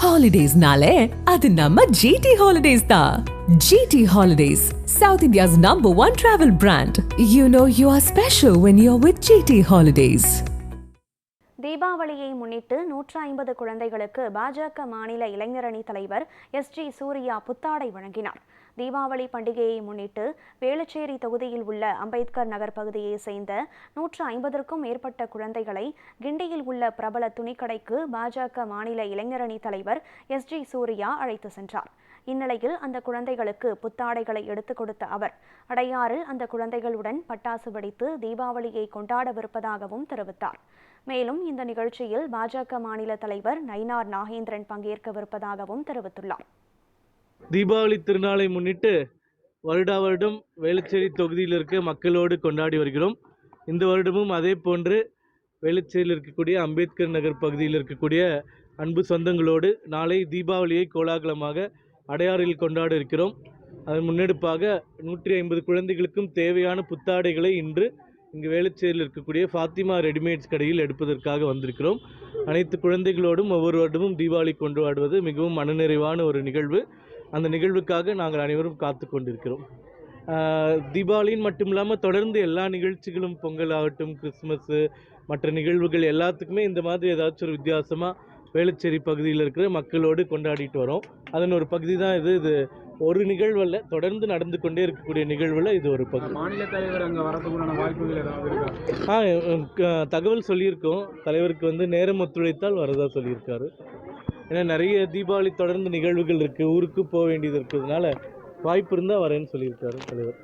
Holidays-nale, adu namma GT Holidays da. GT Holidays, South India's #1 travel brand. You know you are special when you're with GT Holidays. தீபாவளியை முன்னிட்டு 150 குழந்தைகளுக்கு பாஜக மாநில இளைஞரணி தலைவர் SG Surya புத்தாடை வழங்கினார். தீபாவளி பண்டிகையை முன்னிட்டு வேளச்சேரி தொகுதியில் உள்ள அம்பேத்கர் நகர் பகுதியை சேர்ந்த 150க்கும் மேற்பட்ட குழந்தைகளை கிண்டியில் உள்ள பிரபல துணிக்கடைக்கு பாஜக மாநில இளைஞரணி தலைவர் SG சூர்யா அழைத்து சென்றார். இந்நிலையில் அந்த குழந்தைகளுக்கு புத்தாடைகளை எடுத்துக் கொடுத்த அவர் அடையாறில் அந்த குழந்தைகளுடன் பட்டாசு வெடித்து தீபாவளியை கொண்டாடவிருப்பதாகவும் தெரிவித்தார். மேலும் இந்த நிகழ்ச்சியில் பாஜக மாநில தலைவர் நயினார் நாகேந்திரன் பங்கேற்கவிருப்பதாகவும் தெரிவித்துள்ளார். தீபாவளி திருநாளை முன்னிட்டு வருடா வருடம் வேளச்சேரி தொகுதியில் இருக்க மக்களோடு கொண்டாடி வருகிறோம். இந்த வருடமும் அதே போன்று வேளச்சேரியில் இருக்கக்கூடிய அம்பேத்கர் நகர் பகுதியில் இருக்கக்கூடிய அன்பு சொந்தங்களோடு நாளை தீபாவளியை கோலாகலமாக அடையாறில் கொண்டாட இருக்கிறோம். அதன் முன்னெடுப்பாக 150 குழந்தைகளுக்கும் தேவையான புத்தாடைகளை இன்று இங்கு வேளச்சேரியில் இருக்கக்கூடிய ஃபாத்திமா ரெடிமேட்ஸ் கடையில் எடுப்பதற்காக வந்திருக்கிறோம். அனைத்து குழந்தைகளோடும் ஒவ்வொரு வருடமும் தீபாவளி கொண்டாடுவது மிகவும் மனநிறைவான ஒரு நிகழ்வு. அந்த நிகழ்வுக்காக நாங்கள் அனைவரும் காத்து கொண்டிருக்கிறோம். தீபாவளின்னு மட்டும் இல்லாமல் தொடர்ந்து எல்லா நிகழ்ச்சிகளும், பொங்கல் ஆகட்டும், கிறிஸ்மஸ்ஸு, மற்ற நிகழ்வுகள் எல்லாத்துக்குமே இந்த மாதிரி ஏதாச்சும் ஒரு வித்தியாசமாக வேளச்சேரி பகுதியில் இருக்கிற மக்களோடு கொண்டாடிட்டு வரோம். அதன் ஒரு பகுதி தான் இது. இது ஒரு நிகழ்வல்ல, தொடர்ந்து நடந்து கொண்டே இருக்கக்கூடிய நிகழ்வில் இது ஒரு பகுதி. மாநில தலைவர் அங்கே வரதுக்குண்டான வாய்ப்புகள் ஏதாவது இருக்கா? தகவல் சொல்லியிருக்கோம். தலைவருக்கு நேரம் ஒத்துழைத்தால் வரதா சொல்லியிருக்காரு. ஏன்னா நிறைய தீபாவளி தொடர்ந்து நிகழ்வுகள் இருக்குது, ஊருக்கு போக வேண்டியது இருக்கிறதுனால வாய்ப்பு இருந்தால் வரேன்னு சொல்லியிருக்காரு தலைவர்.